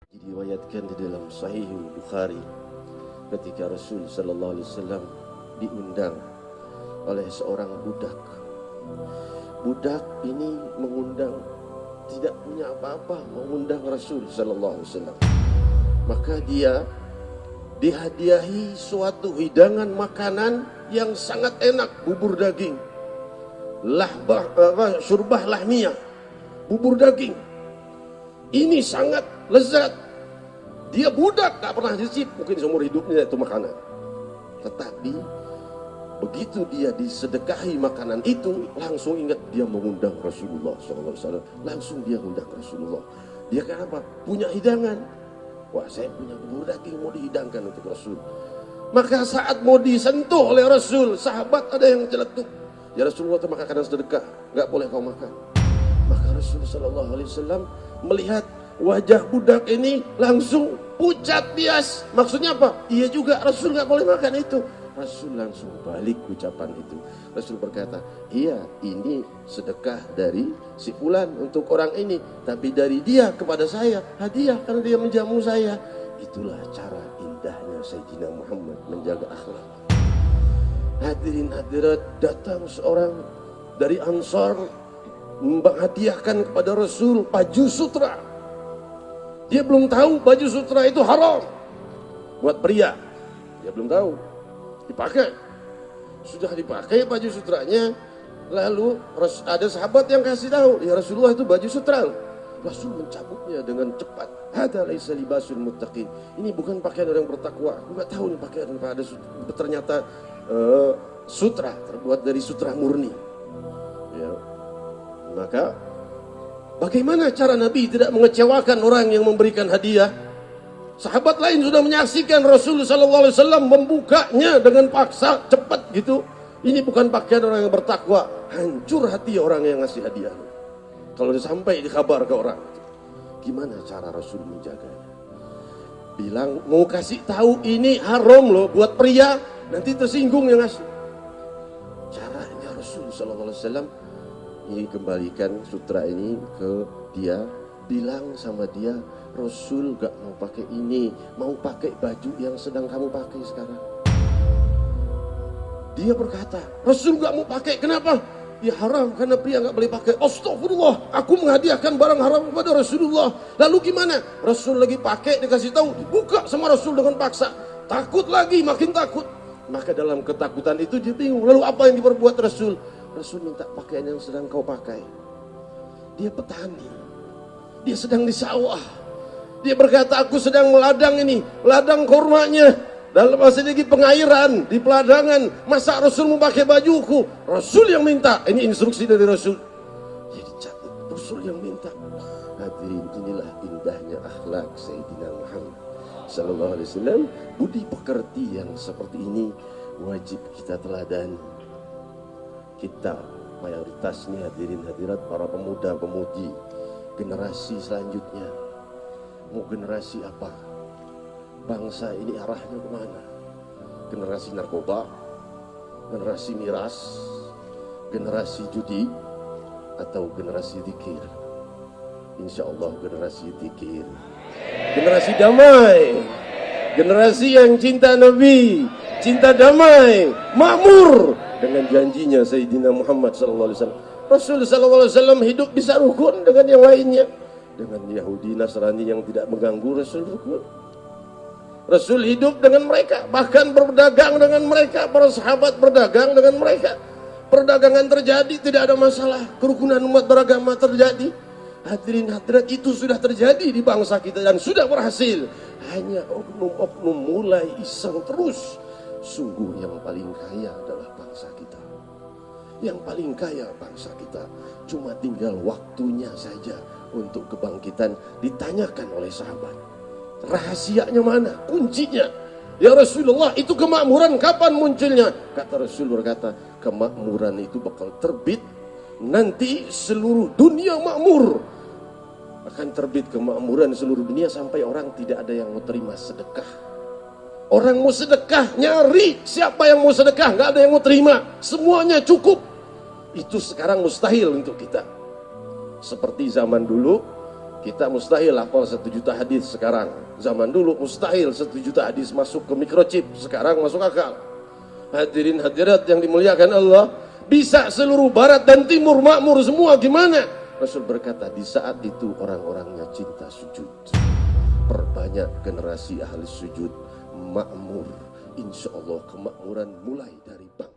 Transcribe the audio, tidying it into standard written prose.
Diriwayatkan di dalam Sahih Bukhari ketika Rasul sallallahu alaihi wasallam diundang oleh seorang budak. Budak ini mengundang, tidak punya apa-apa, mengundang Rasul sallallahu alaihi wasallam. Maka dia dihadiahi suatu hidangan makanan yang sangat enak, bubur daging. Syurbah lahmiyah, bubur daging. Ini sangat lezat. Dia budak, tak pernah dicicip, mungkin seumur hidupnya itu makanan. Tetapi begitu dia disedekahi makanan itu, langsung ingat dia mengundang Rasulullah SAW. Langsung dia undang Rasulullah. Dia kenapa? Punya hidangan. Wah, saya punya bubur daging mau dihidangkan untuk Rasul. Maka saat mau disentuh oleh Rasul, sahabat ada yang celetuk. Ya Rasulullah, itu makanan sedekah, nggak boleh kau makan. Maka Rasul SAW melihat wajah budak ini langsung pucat bias. Maksudnya apa? Iya juga, Rasul nggak boleh makan itu. Rasul langsung balik ucapan itu. Rasul berkata, iya ini sedekah dari si fulan untuk orang ini, tapi dari dia kepada saya hadiah karena dia menjamu saya. Itulah cara indahnya Sayyidina Muhammad menjaga akhlak. Hadirin hadirat, datang seorang dari Ansar menghadiahkan kepada Rasul baju sutra. Dia belum tahu baju sutra itu haram buat pria. Dia belum tahu. Dipakai. Sudah dipakai baju sutranya, lalu ada sahabat yang kasih tahu, ya Rasulullah itu baju sutra. Rasul mencabutnya dengan cepat. Hada laisa libasul muttaqin. Ini bukan pakaian orang bertakwa. Aku enggak tahu nih pakaian apa, ada ternyata sutra, terbuat dari sutra murni. Ya. Maka bagaimana cara Nabi tidak mengecewakan orang yang memberikan hadiah? Sahabat lain sudah menyaksikan Rasul sallallahu alaihi wasallam membukanya dengan paksa, cepat gitu. Ini bukan pakaian orang yang bertakwa. Hancur hati orang yang ngasih hadiah. Kalau sampai dikabar ke orang, gimana cara Rasul menjaganya? Bilang mau kasih tahu ini haram loh buat pria, nanti tersinggung yang ngasih. Caranya Rasul sallallahu alaihi wasallam ini kembalikan sutra ini ke dia, bilang sama dia, Rasul gak mau pakai ini, mau pakai baju yang sedang kamu pakai sekarang. Dia berkata, Rasul gak mau pakai, kenapa? Ya haram, karena pria gak boleh pakai. Astagfirullah, aku menghadiahkan barang haram kepada Rasulullah. Lalu gimana? Rasul lagi pakai, dikasih tahu, dibuka sama Rasul dengan paksa. Takut lagi, makin takut. Maka dalam ketakutan itu dia bingung, lalu apa yang diperbuat Rasul? Rasul minta pakaian yang sedang kau pakai. Dia petani, dia sedang di sawah. Dia berkata, aku sedang meladang ini, ladang kurmanya. Dalam masa lagi pengairan di peladangan, masa Rasul mau pakai bajuku? Rasul yang minta. Ini instruksi dari Rasul. Jadi catat, Rasul yang minta. Hadirin, inilah indahnya akhlak Sayyidina Muhammad sallallahu alaihi wasallam. Budi pekerti yang seperti ini wajib kita teladani. Kita mayoritas nih hadirin hadirat, para pemuda pemudi generasi selanjutnya. Mau generasi apa? Bangsa ini arahnya kemana? Generasi narkoba, generasi miras, generasi judi, atau generasi zikir? Insya Allah generasi zikir, generasi damai, generasi yang cinta Nabi, cinta damai, makmur dengan janjinya Sayyidina Muhammad sallallahu alaihi wasallam. Rasul sallallahu alaihi wasallam hidup bisa rukun dengan yang lainnya. Dengan Yahudi Nasrani yang tidak mengganggu, Rasul rukun. Rasul hidup dengan mereka, bahkan berdagang dengan mereka, para sahabat berdagang dengan mereka. Perdagangan terjadi, tidak ada masalah. Kerukunan umat beragama terjadi. Hadirin hadirat, itu sudah terjadi di bangsa kita dan sudah berhasil. Hanya oknum-oknum mulai iseng terus. Sungguh yang paling kaya adalah bangsa kita. Yang paling kaya bangsa kita. Cuma tinggal waktunya saja untuk kebangkitan. Ditanyakan oleh sahabat, rahasianya mana? Kuncinya? Ya Rasulullah, itu kemakmuran kapan munculnya? Kata Rasul berkata, kemakmuran itu bakal terbit nanti seluruh dunia makmur. Akan terbit kemakmuran seluruh dunia sampai orang tidak ada yang mau terima sedekah. Orang mau sedekah nyari siapa yang mau sedekah, nggak ada yang mau terima. Semuanya cukup. Itu sekarang mustahil untuk kita. Seperti zaman dulu Kita mustahil hafal 1 juta hadis sekarang. Zaman dulu mustahil 1 juta hadis masuk ke microchip. Sekarang masuk akal. Hadirin hadirat yang dimuliakan Allah, bisa seluruh barat dan timur makmur semua. Gimana? Rasul berkata, di saat itu orang-orangnya cinta sujud. Perbanyak generasi ahli sujud, makmur. Insya Allah kemakmuran mulai dari bangsa.